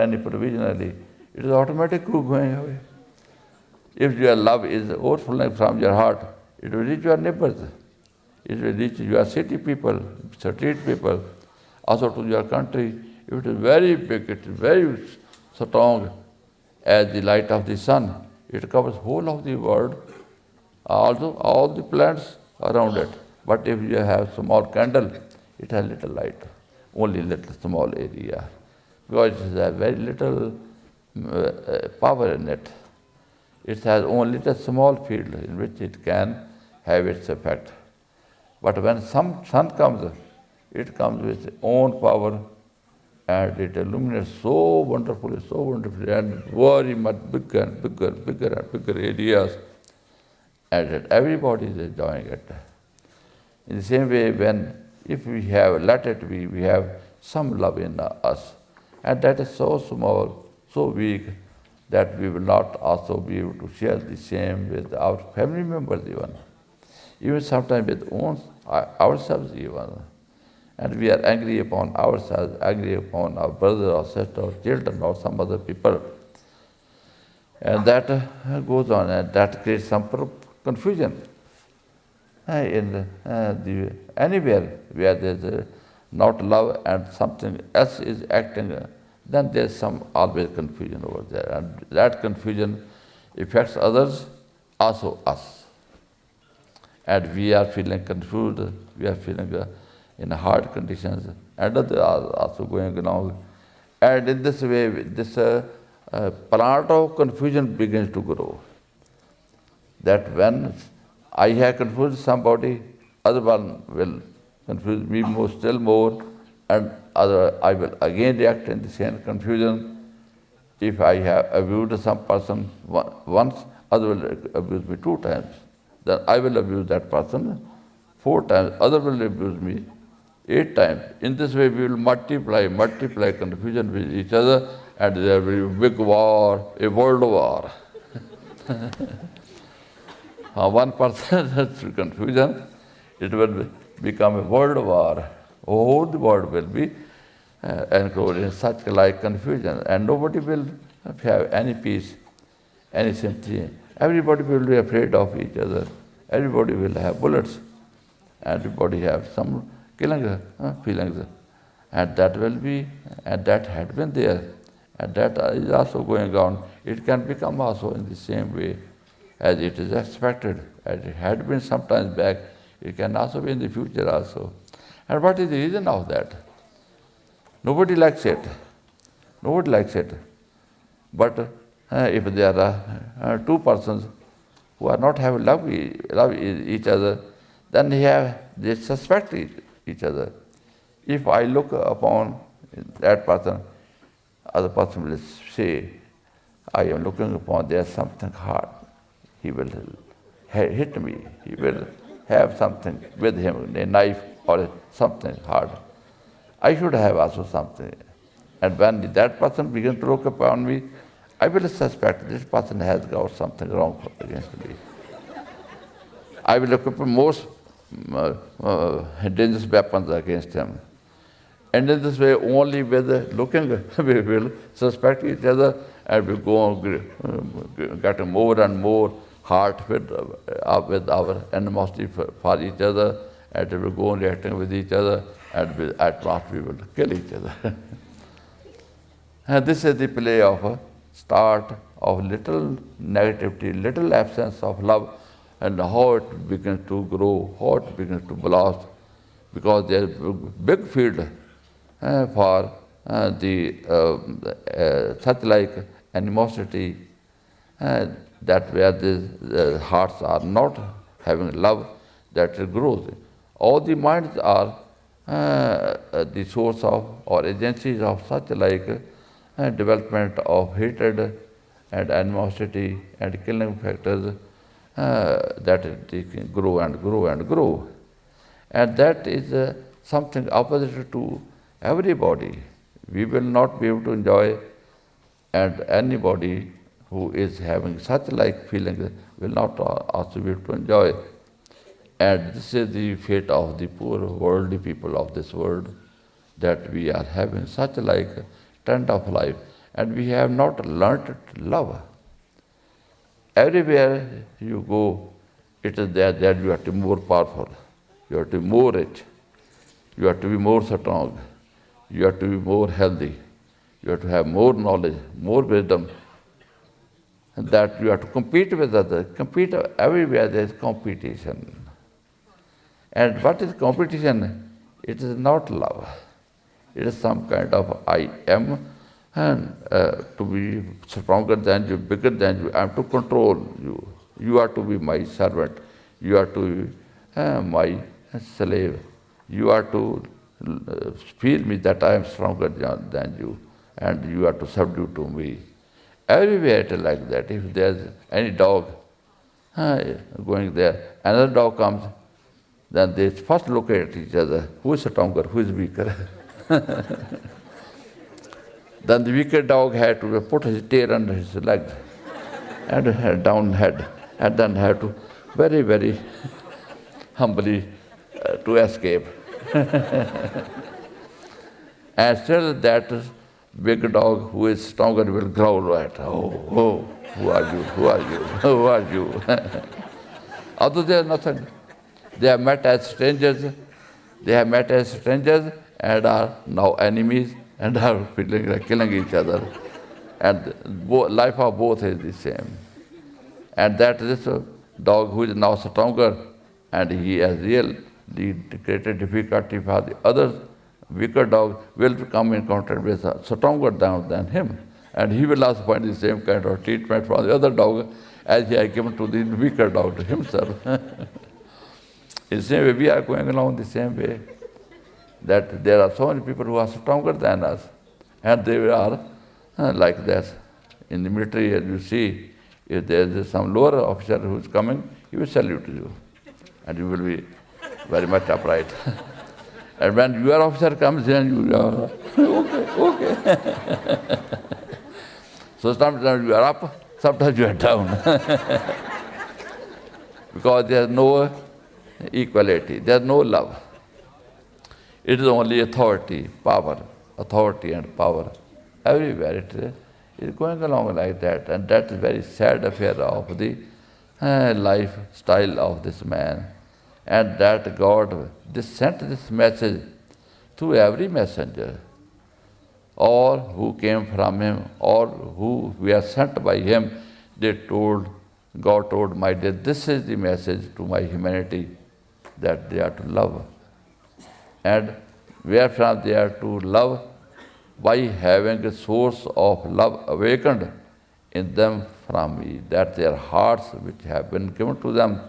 any provisionally, it is automatically going away. If your love is overflowing from your heart, it will reach your neighbors. It will reach your city people, street people, also to your country. It is very big, it is very strong as the light of the sun. It covers whole of the world, also all the plants around it. But if you have small candle, it has little light, only little small area, because it has very little power in it. It has only a small field in which it can have its effect. But when some sun comes, it comes with its own power and it illuminates so wonderfully, and very much bigger and bigger areas, and that everybody is enjoying it. In the same way, if we have let it be, we have some love in us, and that is so small, so weak, that we will not also be able to share the same with our family members even sometimes with ourselves even. And we are angry upon ourselves, angry upon our brother or sister or children or some other people. And that goes on, and that creates some confusion. Anywhere where there is not love and something else is acting, then there is some always confusion over there. And that confusion affects others, also us. And we are feeling confused, we are feeling in hard conditions, and others are also going along. And in this way, this plant of confusion begins to grow. That when I have confused somebody, other one will confuse me still more, and I will again react in the same confusion. If I have abused some person once, other will abuse me 2 times. Then I will abuse that person 4 times, other will abuse me 8 times. In this way, we will multiply confusion with each other, and there will be a big war, a world war. One person has confusion, it will become a world war. Whole the world will be enclosed in such like confusion, and nobody will have any peace, any sympathy. Everybody will be afraid of each other. Everybody will have bullets. Everybody have some killing feelings. And that will be, and that had been there. And that is also going on. It can become also in the same way as it is expected, as it had been sometimes back. It can also be in the future also. And what is the reason of that? Nobody likes it. Nobody likes it. But if there are 2 persons who are not having love each other, then they suspect each other. If I look upon that person, other person will say, I am looking upon there something hard. He will hit me. He will have something with him, a knife or something hard. I should have also something. And when that person begins to look upon me, I will suspect this person has got something wrong against me. I will look upon most dangerous weapons against him. And in this way, only with looking, we will suspect each other, and we go on getting more and more hard with our animosity for each other, and we will go on reacting with each other, and at last we will kill each other. And this is the play of a start of little negativity, little absence of love, and how it begins to grow, how it begins to blossom, because there is a big field for such like animosity, that where the hearts are not having love, that it grows. All the minds are the source of or agencies of such like development of hatred and animosity and killing factors, that it can grow and grow and grow. And that is something opposite to everybody. We will not be able to enjoy, and anybody who is having such like feelings will not also be able to enjoy. And this is the fate of the poor worldly people of this world, that we are having such like trend of life. and we have not learnt to love. Everywhere you go, it is there that you have to be more powerful, you have to be more rich, you have to be more strong, you have to be more healthy, you have to have more knowledge, more wisdom, and that you have to compete with others. Compete everywhere there is competition. And what is competition? It is not love. It is some kind of I am, and to be stronger than you, bigger than you. I am to control you. You are to be my servant. You are to be my slave. You are to feel me that I am stronger than you, and you are to subdue to me. Everywhere it is like that. If there is any dog going there, another dog comes, then they first look at each other. Who is stronger? Who is weaker? Then the weaker dog had to put his tail under his leg and down head, and then had to very, very humbly to escape. And still that big dog who is stronger will growl at, oh, who are you, who are you, who are you? Although they are nothing. They have met as strangers, and are now enemies and are feeling like killing each other. And life of both is the same. And that this dog who is now stronger, and he has really created difficulty for the others, weaker dog will come in contact with a stronger dog than him. And he will also find the same kind of treatment from the other dog as he has given to the weaker dog to himself. In the same way, we are going along the same way, that there are so many people who are stronger than us, and they are like this. In the military, as you see, if there is some lower officer who is coming, he will salute you, and you will be very much upright. And when your officer comes, then you are, okay. So sometimes you are up, sometimes you are down. Because there is no equality, there is no love. It is only authority and power. Everywhere it is going along like that, and that is a very sad affair of the lifestyle of this man. And that God sent this message to every messenger, all who came from him, or who were sent by him. God told, my dear, this is the message to my humanity, that they are to love. And wherefrom they are to love? By having a source of love awakened in them from me, that their hearts which have been given to them,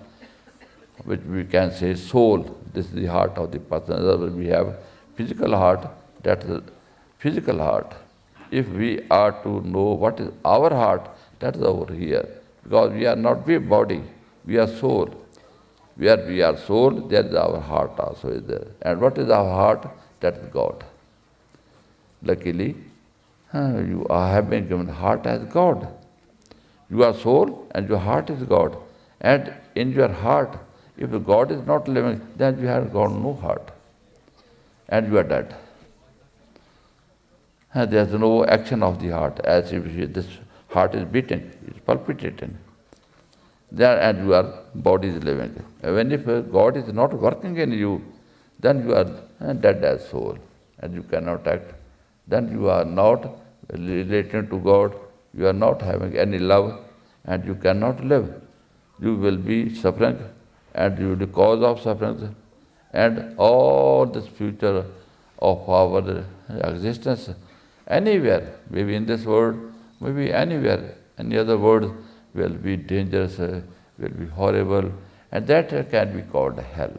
which we can say soul, this is the heart of the person. Otherwise we have physical heart, that is physical heart. If we are to know what is our heart, that is over here. Because we are not we body, we are soul. Where we are soul, there is our heart also is there. And what is our heart? That is God. Luckily, you have been given heart as God. You are soul and your heart is God. And in your heart, if God is not living, then you have got no heart. And you are dead. And there is no action of the heart, as if this heart is beating, it's palpitating. There, and your body is living. When if God is not working in you, then you are dead as soul, and you cannot act. Then you are not relating to God, you are not having any love, and you cannot live. You will be suffering, and you will be cause of suffering, and all this future of our existence, anywhere, maybe in this world, maybe anywhere, any other world, will be dangerous, will be horrible, and that can be called hell.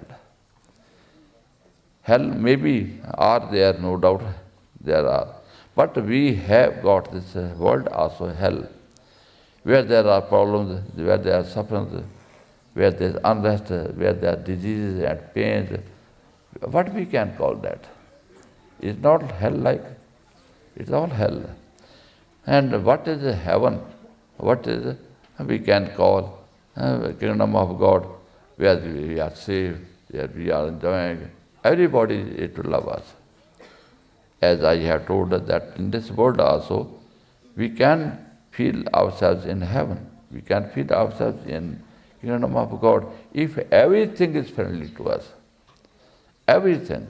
Hell maybe are there, no doubt there are. But we have got this world also hell, where there are problems, where there are sufferings, where there is unrest, where there are diseases and pains. What we can call that? It's not hell-like. It's all hell. And what is heaven? What is we can call kingdom of God, where we are safe, where we are enjoying. Everybody is to love us. As I have told us that in this world also, We can feel ourselves in heaven. We can feel ourselves in kingdom of God if everything is friendly to us. Everything.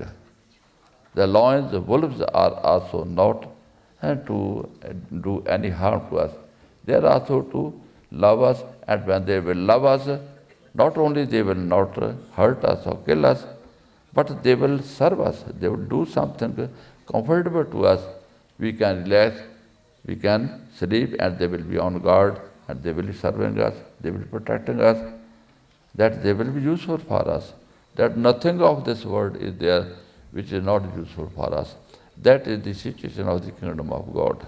The lions, the wolves are also not to do any harm to us. They are also to love us, and when they will love us, not only they will not hurt us or kill us, but they will serve us. They will do something comfortable to us. We can relax, we can sleep, and they will be on guard, and they will be serving us, they will be protecting us, that they will be useful for us. That nothing of this world is there which is not useful for us. That is the situation of the kingdom of God.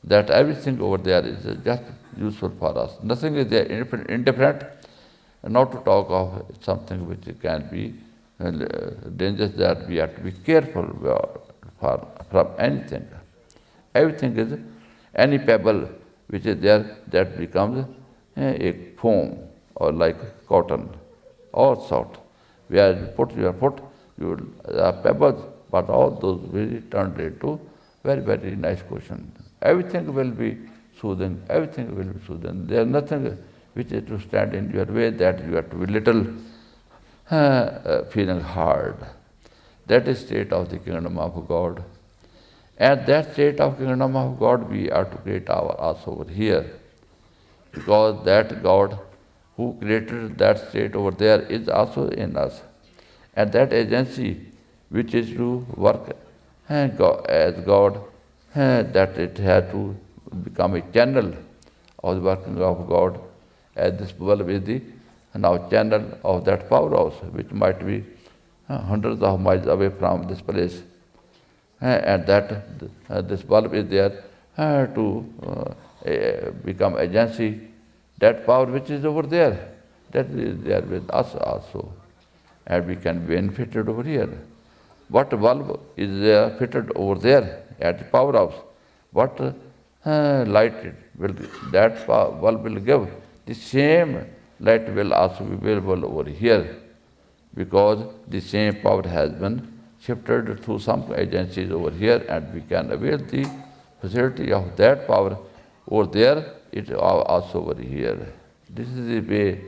That everything over there is just useful for us. Nothing is there indifferent, not to talk of something which can be dangerous, that we have to be careful from anything. Everything is, any pebble which is there, that becomes a foam or like cotton or salt. Where you put your foot, you will pebbles, but all those will be turned into very, very nice cushion. Everything will be soothing, everything will be soothing. There is nothing which is to stand in your way, that you have to be little feeling hard. That is state of the kingdom of God. And that state of kingdom of God we are to create us over here. Because that God who created that state over there is also in us. And that agency which is to work as God, that it has to become a channel of the working of God, as this bulb is the now channel of that powerhouse, which might be hundreds of miles away from this place. And that this bulb is there to become agency. That power which is over there, that is there with us also. And we can be benefited over here. What bulb is there fitted over there at the powerhouse? What light it will, that bulb will give? The same light will also be available over here, because the same power has been shifted through some agencies over here, and we can avail the facility of that power over there, it also over here. This is the way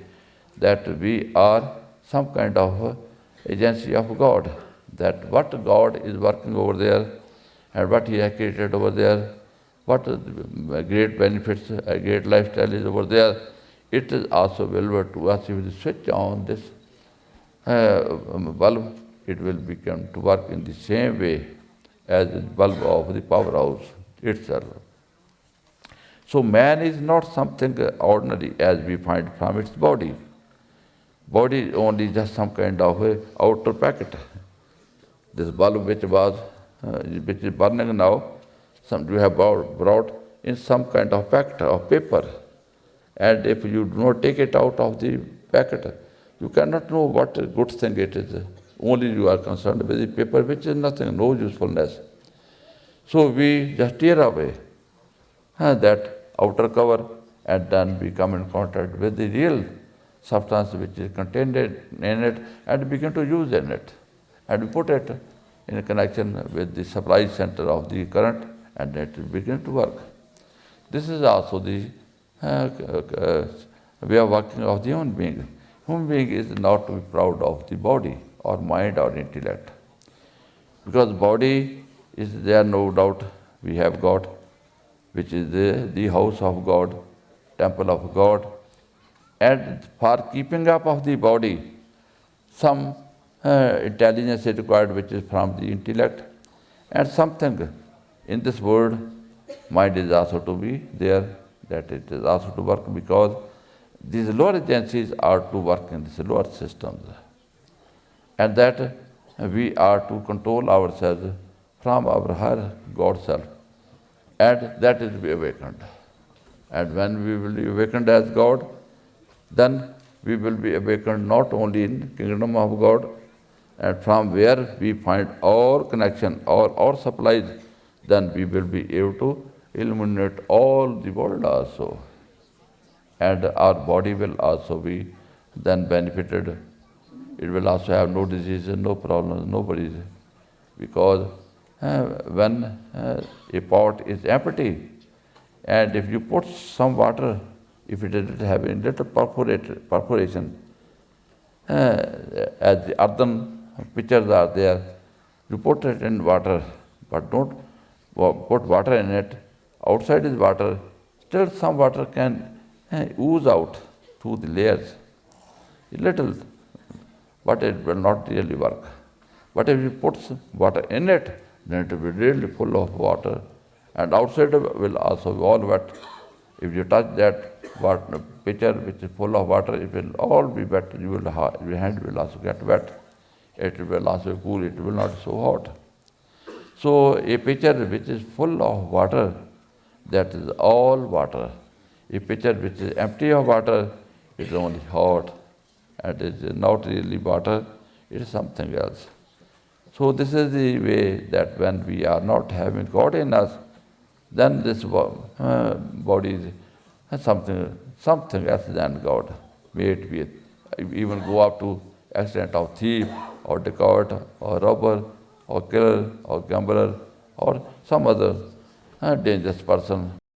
that we are some kind of agency of God, that what God is working over there and what He has created over there, what great benefits, great lifestyle is over there, it is also available to us. If we switch on this bulb, it will become to work in the same way as the bulb of the powerhouse itself. So man is not something ordinary as we find from its body. Body is only just some kind of a outer packet. This bulb which is burning now, you have brought in some kind of packet of paper. And if you do not take it out of the packet, you cannot know what a good thing it is. Only you are concerned with the paper, which is nothing, no usefulness. So we just tear away that outer cover, and then we come in contact with the real substance which is contained in it, and begin to use in it. And we put it in a connection with the supply center of the current, and it will begin to work. This is also the way of working of the human being. Human being is not to be proud of the body or mind or intellect. Because body is there, no doubt, we have got, which is the house of God, temple of God. And for keeping up of the body, some intelligence is required, which is from the intellect. And something in this world, mind is also to be there, that it is also to work, because these lower agencies are to work in these lower systems. And that we are to control ourselves from our higher God self. And that is to be awakened. And when we will be awakened as God, then we will be awakened not only in kingdom of God, and from where we find our connection, our supplies, then we will be able to illuminate all the world also. And our body will also be then benefited. It will also have no diseases, no problems, nobody, because when a pot is empty, and if you put some water, if it doesn't have a little perforation, as the earthen pitchers are there, you put it in water, but don't put water in it. Outside is water, still some water can ooze out through the layers, a little, but it will not really work. But if you put some water in it, then it will be really full of water, and outside will also be all wet. If you touch that water pitcher which is full of water, it will all be wet. Your hand will also get wet. It will also cool. It will not be so hot. So a pitcher which is full of water, that is all water. A pitcher which is empty of water, it is only hot, and it is not really water. It is something else. So this is the way that when we are not having God in us, then this body is something else than God. May it be even go up to extent of thief or dacoit or robber or killer or gambler or some other dangerous person